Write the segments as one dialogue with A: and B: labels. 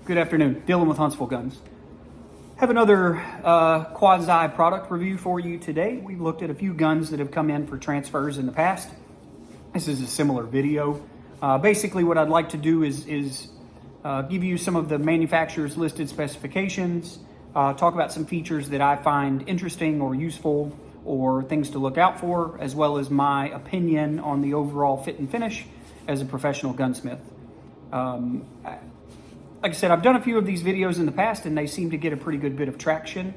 A: Good afternoon. Dylan with Huntsville Guns. Have another quasi product review for you today. We looked at a few guns that have come in for transfers in the past. This is a similar video. Basically what I'd like to do is give you some of the manufacturer's listed specifications, talk about some features that I find interesting or useful or things to look out for, as well as my opinion on the overall fit and finish as a professional gunsmith. Like I said, I've done a few of these videos in the past and they seem to get a pretty good bit of traction.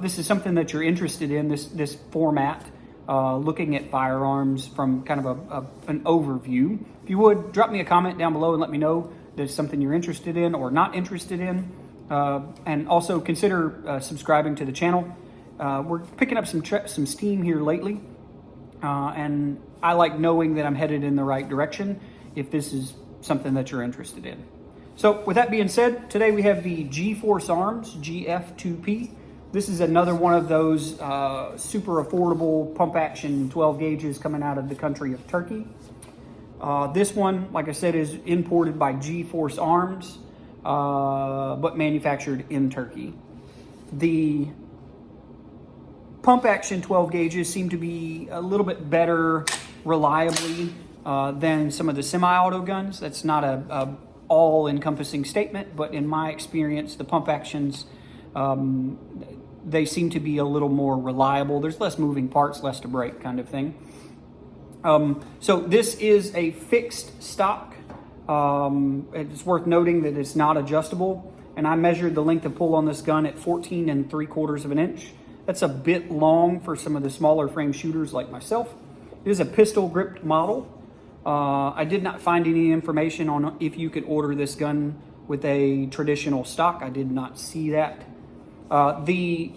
A: This is something that you're interested in, this format, looking at firearms from kind of an overview. If you would, drop me a comment down below and let me know that it's something you're interested in or not interested in. And also consider subscribing to the channel. We're picking up some steam here lately. And I like knowing that I'm headed in the right direction if this is something that you're interested in. So with that being said, today we have the G-Force Arms GF2P. This is another one of those super affordable pump action 12 gauges coming out of the country of Turkey. This one, like I said, is imported by G-Force Arms, but manufactured in Turkey. The pump action 12 gauges seem to be a little bit better reliably than some of the semi-auto guns. That's not a all-encompassing statement, but in my experience, the pump actions, they seem to be a little more reliable. There's less moving parts, less to break kind of thing. So this is a fixed stock. It's worth noting that it's not adjustable, and I measured the length of pull on this gun at 14 3/4 of an inch. That's a bit long for some of the smaller frame shooters like myself. It is a pistol gripped model. I did not find any information on if you could order this gun with a traditional stock. I did not see that. The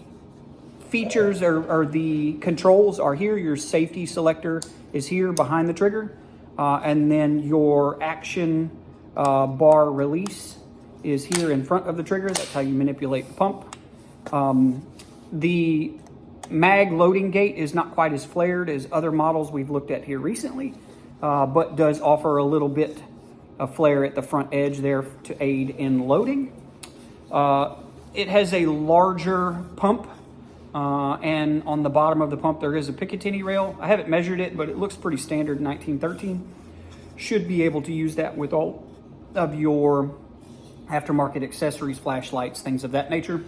A: features or the controls are here. Your safety selector is here behind the trigger. And then your action bar release is here in front of the trigger. That's how you manipulate the pump. The mag loading gate is not quite as flared as other models we've looked at here recently. But does offer a little bit of flare at the front edge there to aid in loading. It has a larger pump, and on the bottom of the pump there is a Picatinny rail. I haven't measured it, but it looks pretty standard 1913. Should be able to use that with all of your aftermarket accessories, flashlights, things of that nature.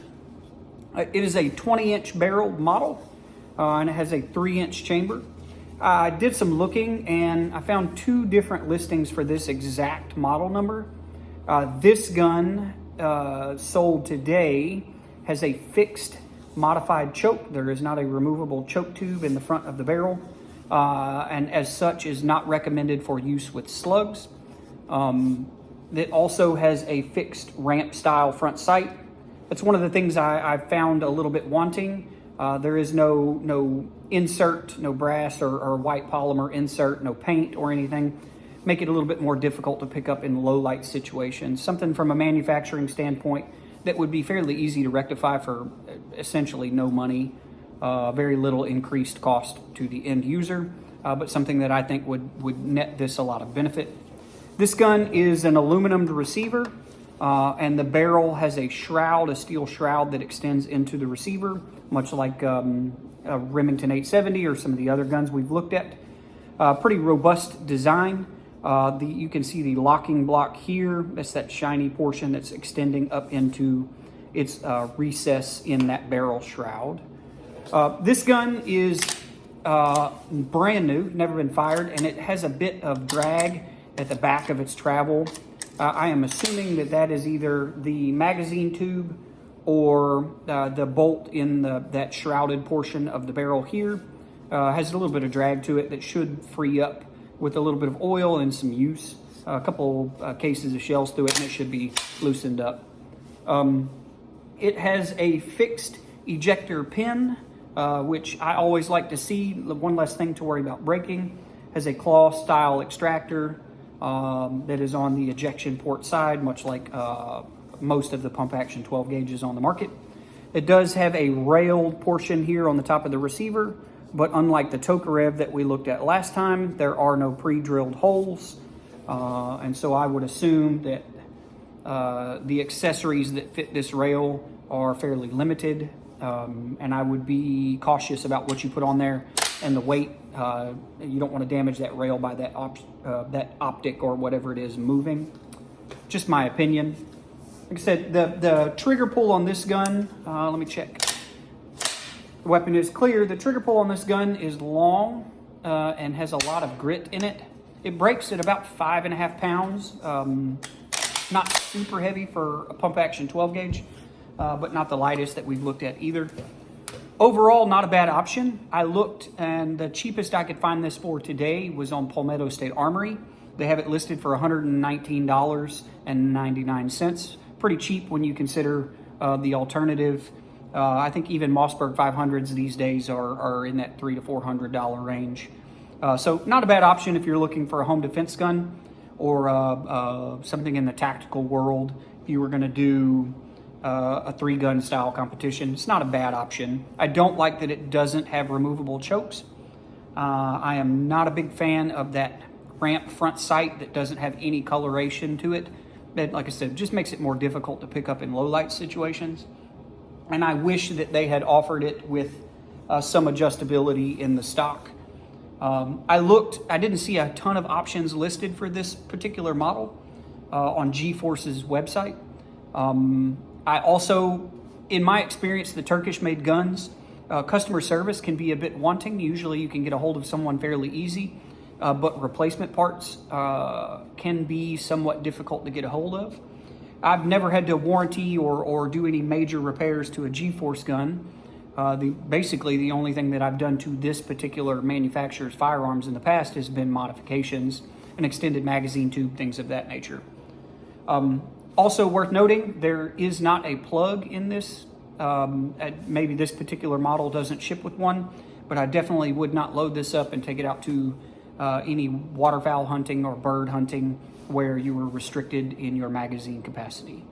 A: It is a 20-inch barrel model, and it has a 3-inch chamber. I did some looking and I found two different listings for this exact model number. This gun sold today has a fixed modified choke. There is not a removable choke tube in the front of the barrel, and as such is not recommended for use with slugs. It also has a fixed ramp style front sight. That's one of the things I found a little bit wanting. There is no insert, no brass or white polymer insert, no paint or anything. Make it a little bit more difficult to pick up in low light situations. Something from a manufacturing standpoint that would be fairly easy to rectify for essentially no money, very little increased cost to the end user, but something that I think would net this a lot of benefit. This gun is an aluminum receiver, and the barrel has a shroud, a steel shroud that extends into the receiver, much like a Remington 870 or some of the other guns we've looked at. Pretty robust design. You can see the locking block here. That's that shiny portion that's extending up into its recess in that barrel shroud. This gun is brand new, never been fired, and it has a bit of drag at the back of its travel. I am assuming that is either the magazine tube or the bolt in that shrouded portion of the barrel here. Has a little bit of drag to it that should free up with a little bit of oil and some use. A couple cases of shells through it and it should be loosened up. It has a fixed ejector pin, which I always like to see. One less thing to worry about breaking. Has a claw style extractor that is on the ejection port side, much like most of the pump action 12 gauges on the market. It does have a railed portion here on the top of the receiver, but unlike the Tokarev that we looked at last time, there are no pre-drilled holes. And so I would assume that The accessories that fit this rail are fairly limited, and I would be cautious about what you put on there and the weight. You don't want to damage that rail by that optic or whatever it is moving. Just my opinion. Like I said, the trigger pull on this gun, let me check. The weapon is clear. The trigger pull on this gun is long and has a lot of grit in it. It breaks at about 5.5 pounds. Not super heavy for a pump action 12 gauge, but not the lightest that we've looked at either. Overall, not a bad option. I looked, and the cheapest I could find this for today was on Palmetto State Armory. They have it listed for $119.99. Pretty cheap when you consider the alternative. I think even Mossberg 500s these days are in that $300 to $400 range. So not a bad option if you're looking for a home defense gun or something in the tactical world. If you were going to do a 3-gun style competition, it's not a bad option. I don't like that it doesn't have removable chokes. I am not a big fan of that ramp front sight that doesn't have any coloration to it. But like I said, just makes it more difficult to pick up in low light situations. And I wish that they had offered it with some adjustability in the stock. I looked, I didn't see a ton of options listed for this particular model on G-Force's website. I also, in my experience, the Turkish made guns, customer service can be a bit wanting. Usually you can get a hold of someone fairly easy, but replacement parts can be somewhat difficult to get a hold of. I've never had to warranty or do any major repairs to a G-Force gun. Basically, the only thing that I've done to this particular manufacturer's firearms in the past has been modifications, an extended magazine tube, things of that nature. Also worth noting, there is not a plug in this. Maybe this particular model doesn't ship with one, but I definitely would not load this up and take it out to any waterfowl hunting or bird hunting where you were restricted in your magazine capacity.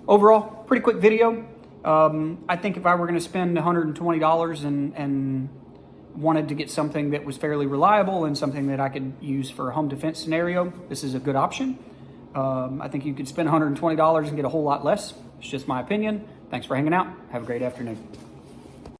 A: Overall, pretty quick video. I think if I were going to spend $120 and wanted to get something that was fairly reliable and something that I could use for a home defense scenario, this is a good option. I think you could spend $120 and get a whole lot less. It's just my opinion. Thanks for hanging out. Have a great afternoon.